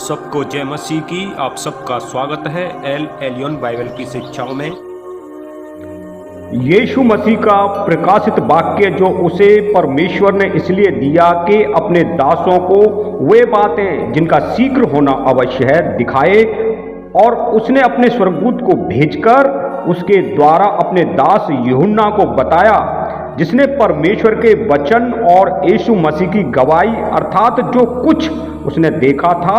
सबको जय मसीह की। आप सबका स्वागत है एल एलियन बाइबल की शिक्षाओं में। यीशु मसीह का प्रकाशित वाक्य जो उसे परमेश्वर ने इसलिए दिया कि अपने दासों को वे बातें जिनका शीघ्र होना अवश्य है दिखाए, और उसने अपने स्वर्गदूत को भेजकर उसके द्वारा अपने दास यूहन्ना को बताया, जिसने परमेश्वर के वचन और यीशु मसीह की गवाही अर्थात जो कुछ उसने देखा था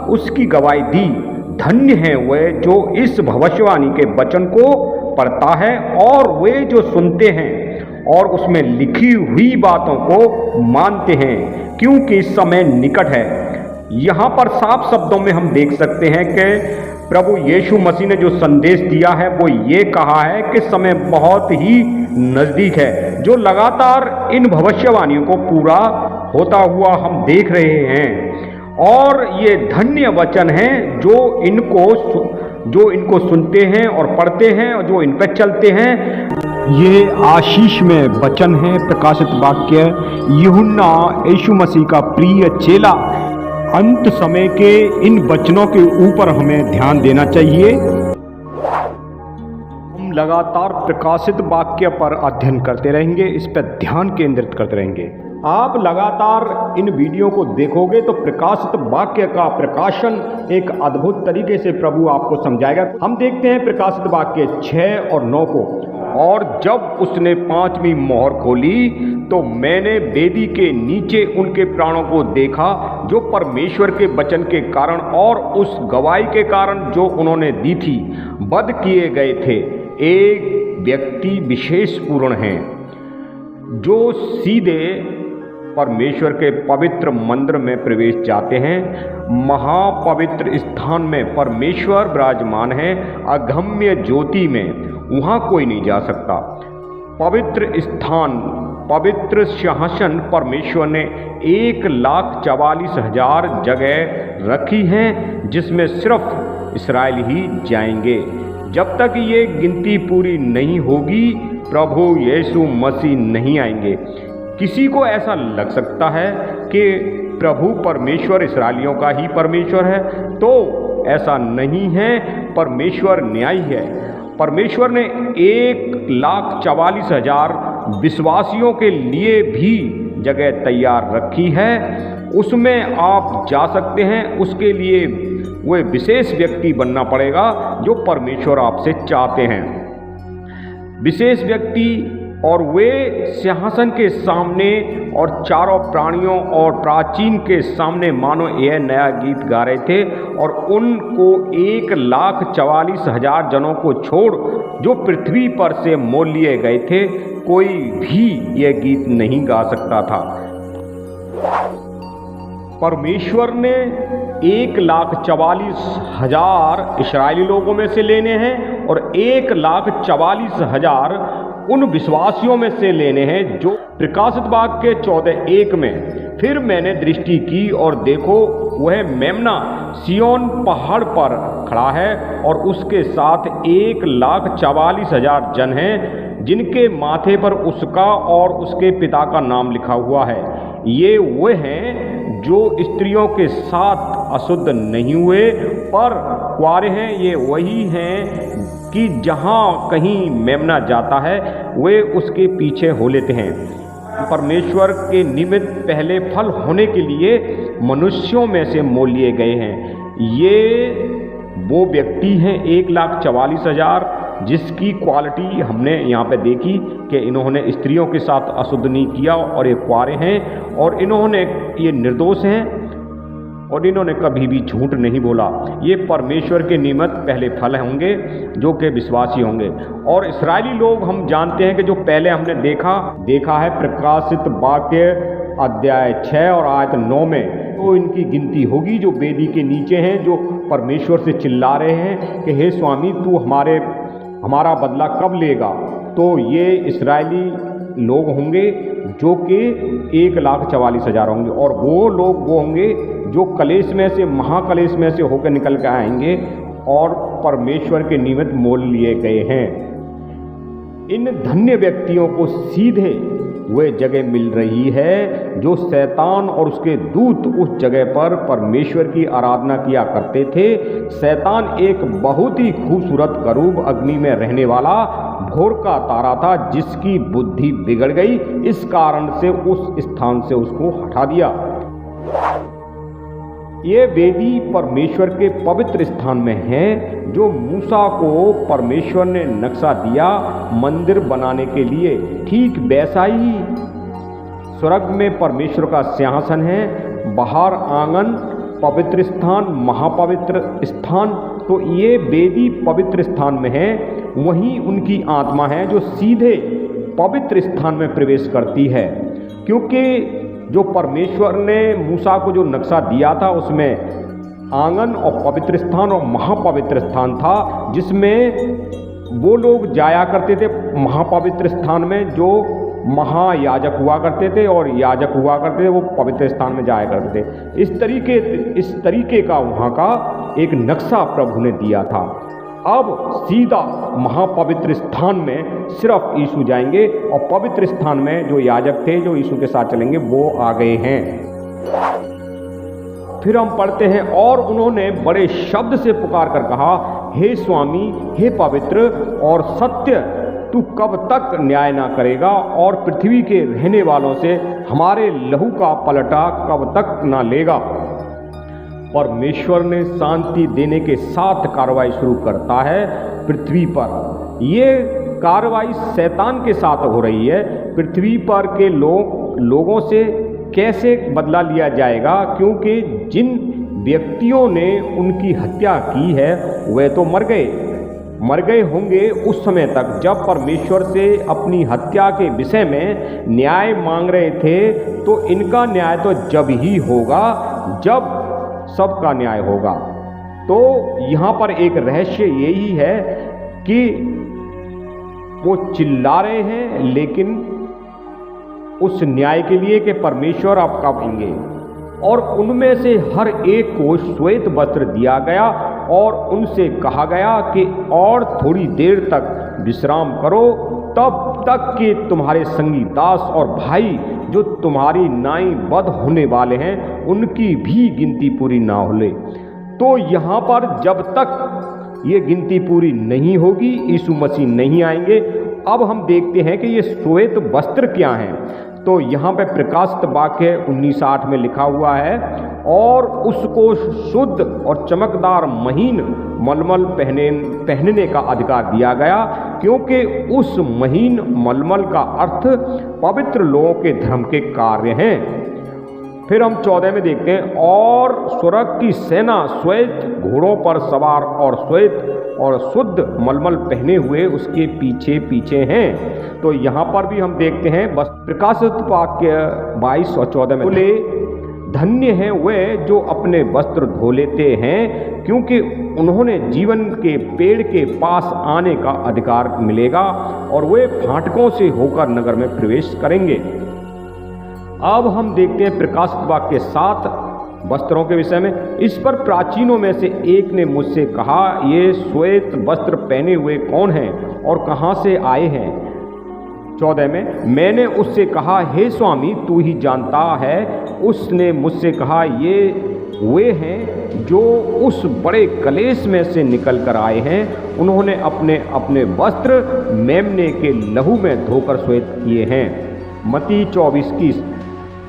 उसकी गवाही दी। धन्य है वे जो इस भविष्यवाणी के वचन को पढ़ता है और वे जो सुनते हैं और उसमें लिखी हुई बातों को मानते हैं, क्योंकि समय निकट है। यहाँ पर साफ शब्दों में हम देख सकते हैं कि प्रभु यीशु मसीह ने जो संदेश दिया है वो ये कहा है कि समय बहुत ही नज़दीक है, जो लगातार इन भविष्यवाणियों को पूरा होता हुआ हम देख रहे हैं। और ये धन्य वचन हैं जो इनको सुनते हैं और पढ़ते हैं और जो इन पर चलते हैं। ये आशीष में वचन है, प्रकाशित वाक्य यूहन्ना यीशु मसीह का प्रिय चेला। अंत समय के इन वचनों के ऊपर हमें ध्यान देना चाहिए। हम लगातार प्रकाशित वाक्य पर अध्ययन करते रहेंगे, इस पर ध्यान केंद्रित करते रहेंगे। आप लगातार इन वीडियो को देखोगे तो प्रकाशित वाक्य का प्रकाशन एक अद्भुत तरीके से प्रभु आपको समझाएगा। हम देखते हैं प्रकाशित वाक्य 6 और 9 को। और जब उसने 5वीं मोहर खोली तो मैंने वेदी के नीचे उनके प्राणों को देखा, जो परमेश्वर के वचन के कारण और उस गवाही के कारण जो उन्होंने दी थी वध किए गए थे। एक व्यक्ति विशेष पूर्ण हैं जो सीधे परमेश्वर के पवित्र मंदिर में प्रवेश जाते हैं। महापवित्र स्थान में परमेश्वर विराजमान है, अगम्य ज्योति में वहाँ कोई नहीं जा सकता। पवित्र स्थान, पवित्र सिंहासन परमेश्वर ने 1,44,000 जगह रखी हैं, जिसमें सिर्फ इस्राएल ही जाएंगे। जब तक ये गिनती पूरी नहीं होगी प्रभु यीशु मसीह नहीं आएंगे। किसी को ऐसा लग सकता है कि प्रभु परमेश्वर इस्राएलियों का ही परमेश्वर है, तो ऐसा नहीं है। परमेश्वर न्यायी है। परमेश्वर ने 1,44,000 विश्वासियों के लिए भी जगह तैयार रखी है, उसमें आप जा सकते हैं। उसके लिए वह विशेष व्यक्ति बनना पड़ेगा जो परमेश्वर आपसे चाहते हैं, विशेष व्यक्ति। और वे सिंहासन के सामने और चारों प्राणियों और प्राचीन के सामने मानो यह नया गीत गा रहे थे, और उनको 1,44,000 जनों को छोड़ जो पृथ्वी पर से मोल लिए गए थे, कोई भी यह गीत नहीं गा सकता था। परमेश्वर ने 1,44,000 इस्राएली लोगों में से लेने हैं और 1,44,000 उन विश्वासियों में से लेने हैं जो प्रकाशित वाक्य 14:1 में। फिर मैंने दृष्टि की और देखो वह मेमना सिय्योन पहाड़ पर खड़ा है और उसके साथ 1,44,000 जन हैं, जिनके माथे पर उसका और उसके पिता का नाम लिखा हुआ है। ये वे हैं जो स्त्रियों के साथ अशुद्ध नहीं हुए पर कुंवारे हैं। ये वही हैं कि जहाँ कहीं मेमना जाता है वे उसके पीछे हो लेते हैं। परमेश्वर के निमित्त पहले फल होने के लिए मनुष्यों में से मोल लिए गए हैं। ये वो व्यक्ति हैं 1,44,000 जिसकी क्वालिटी हमने यहाँ पे देखी कि इन्होंने स्त्रियों के साथ अशुद्ध नहीं किया और ये कुंवारे हैं और इन्होंने ये निर्दोष हैं और इन्होंने कभी भी झूठ नहीं बोला। ये परमेश्वर के निमित्त पहले फल होंगे जो कि विश्वासी होंगे। और इस्राएली लोग हम जानते हैं कि जो पहले हमने देखा है प्रकाशित वाक्य अध्याय 6 और आयत 9 में, तो इनकी गिनती होगी जो वेदी के नीचे हैं, जो परमेश्वर से चिल्ला रहे हैं कि हे स्वामी तू हमारा बदला कब लेगा। तो ये इस्राएली लोग होंगे जो कि 1,44,000 होंगे, और वो लोग वो होंगे जो कलेश में से, महाकलेश में से होकर निकल के आएंगे और परमेश्वर के निमित्त मोल लिए गए हैं। इन धन्य व्यक्तियों को सीधे वह जगह मिल रही है जो शैतान और उसके दूत उस जगह पर परमेश्वर की आराधना किया करते थे। शैतान एक बहुत ही खूबसूरत करूब अग्नि में रहने वाला भोर का तारा था जिसकी बुद्धि बिगड़ गई, इस कारण से उस स्थान से उसको हटा दिया। ये वेदी परमेश्वर के पवित्र स्थान में है जो मूसा को परमेश्वर ने नक्शा दिया मंदिर बनाने के लिए। ठीक वैसा ही स्वर्ग में परमेश्वर का सिंहासन है, बाहर आंगन, पवित्र स्थान, महापवित्र स्थान। तो ये वेदी पवित्र स्थान में है, वहीं उनकी आत्मा है जो सीधे पवित्र स्थान में प्रवेश करती है। क्योंकि जो परमेश्वर ने मूसा को जो नक्शा दिया था उसमें आंगन और पवित्र स्थान और महापवित्र स्थान था, जिसमें वो लोग जाया करते थे महापवित्र स्थान में जो महायाजक हुआ करते थे और याजक हुआ करते थे, वो पवित्र स्थान में जाया करते थे। इस तरीके का वहाँ का एक नक्शा प्रभु ने दिया था। अब सीधा महापवित्र स्थान में सिर्फ यीशु जाएंगे और पवित्र स्थान में जो याजक थे जो यीशु के साथ चलेंगे वो आ गए हैं। फिर हम पढ़ते हैं, और उन्होंने बड़े शब्द से पुकार कर कहा, हे स्वामी, हे पवित्र और सत्य, तू कब तक न्याय ना करेगा और पृथ्वी के रहने वालों से हमारे लहू का पलटा कब तक ना लेगा। परमेश्वर ने शांति देने के साथ कार्रवाई शुरू करता है पृथ्वी पर। ये कार्रवाई शैतान के साथ हो रही है। पृथ्वी पर के लोगों से कैसे बदला लिया जाएगा, क्योंकि जिन व्यक्तियों ने उनकी हत्या की है वे तो मर गए होंगे उस समय तक जब परमेश्वर से अपनी हत्या के विषय में न्याय मांग रहे थे। तो इनका न्याय तो जब ही होगा जब सबका न्याय होगा। तो यहाँ पर एक रहस्य यही है कि वो चिल्ला रहे हैं लेकिन उस न्याय के लिए कि परमेश्वर आप कब आएंगे। और उनमें से हर एक को श्वेत वस्त्र दिया गया और उनसे कहा गया कि और थोड़ी देर तक विश्राम करो, तब तक कि तुम्हारे संगी दास और भाई जो तुम्हारी नाई बद होने वाले हैं उनकी भी गिनती पूरी ना हो ले। तो यहाँ पर जब तक ये गिनती पूरी नहीं होगी यीशु मसीह नहीं आएंगे। अब हम देखते हैं कि ये श्वेत वस्त्र क्या हैं। तो यहाँ पे प्रकाशित वाक्य 19:8 में लिखा हुआ है, और उसको शुद्ध और चमकदार महीन मलमल पहनने का अधिकार दिया गया, क्योंकि उस महीन मलमल का अर्थ पवित्र लोगों के धर्म के कार्य हैं। फिर हम 14 में देखते हैं, और स्वर्ग की सेना श्वेत घोड़ों पर सवार और श्वेत और शुद्ध मलमल पहने हुए उसके पीछे पीछे हैं। तो यहाँ पर भी हम देखते हैं बस प्रकाशित वाक्य 22 और 14 में, बोले धन्य हैं वे जो अपने वस्त्र धो लेते हैं, क्योंकि उन्होंने जीवन के पेड़ के पास आने का अधिकार मिलेगा और वे फाटकों से होकर नगर में प्रवेश करेंगे। अब हम देखते हैं प्रकाशित वाक्य 7 वस्त्रों के विषय में। इस पर प्राचीनों में से एक ने मुझसे कहा, ये श्वेत वस्त्र पहने हुए कौन हैं और कहाँ से आए हैं। 14 में मैंने उससे कहा, हे स्वामी तू ही जानता है। उसने मुझसे कहा, ये वे हैं जो उस बड़े कलेश में से निकल कर आए हैं। उन्होंने अपने अपने वस्त्र मेमने के लहू में धोकर श्वेत किए हैं। मत्ती 24:21,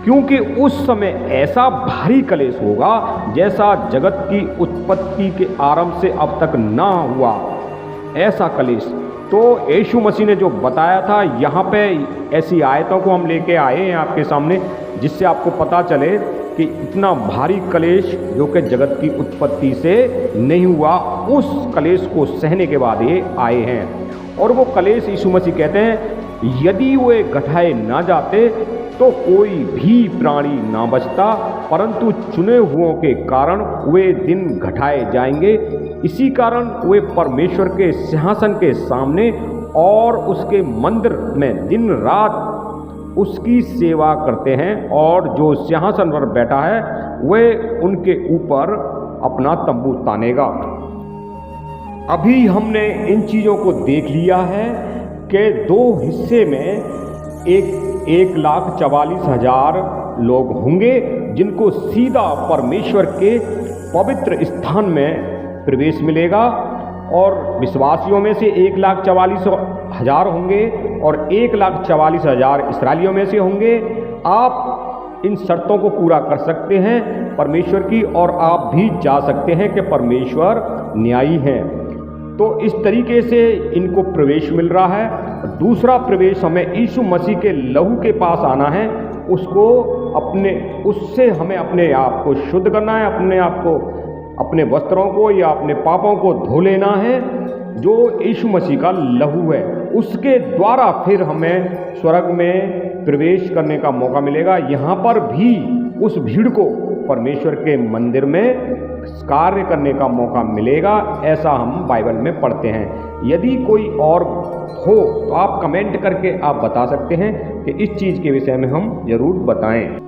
क्योंकि उस समय ऐसा भारी कलेश होगा जैसा जगत की उत्पत्ति के आरंभ से अब तक ना हुआ, ऐसा कलेश। तो यीशु मसीह ने जो बताया था, यहाँ पे ऐसी आयतों को हम लेके आए हैं आपके सामने, जिससे आपको पता चले कि इतना भारी कलेश जो कि जगत की उत्पत्ति से नहीं हुआ, उस कलेश को सहने के बाद ये आए हैं। और वो कलेश यीशु मसीह कहते हैं, यदि वे घटाए ना जाते तो कोई भी प्राणी ना बचता, परंतु चुने हुओं के कारण वे दिन घटाए जाएंगे। इसी कारण वे परमेश्वर के सिंहासन के सामने और उसके मंदिर में दिन रात उसकी सेवा करते हैं, और जो सिंहासन पर बैठा है वह उनके ऊपर अपना तंबू तानेगा। अभी हमने इन चीज़ों को देख लिया है कि दो हिस्से में 1,44,000 लोग होंगे जिनको सीधा परमेश्वर के पवित्र स्थान में प्रवेश मिलेगा। और विश्वासियों में से 1,44,000 होंगे और 1,44,000 इस्राएलियों में से होंगे। आप इन शर्तों को पूरा कर सकते हैं परमेश्वर की, और आप भी जा सकते हैं कि परमेश्वर न्यायी हैं। तो इस तरीके से इनको प्रवेश मिल रहा है। दूसरा प्रवेश हमें यीशु मसीह के लहू के पास आना है, उससे हमें अपने आप को शुद्ध करना है, अपने आप को, अपने वस्त्रों को या अपने पापों को धो लेना है, जो यीशु मसीह का लहू है। उसके द्वारा फिर हमें स्वर्ग में प्रवेश करने का मौका मिलेगा। यहाँ पर भी उस भीड़ को परमेश्वर के मंदिर में कार्य करने का मौका मिलेगा, ऐसा हम बाइबल में पढ़ते हैं। यदि कोई और हो तो आप कमेंट करके आप बता सकते हैं कि इस चीज़ के विषय में हम ज़रूर बताएं।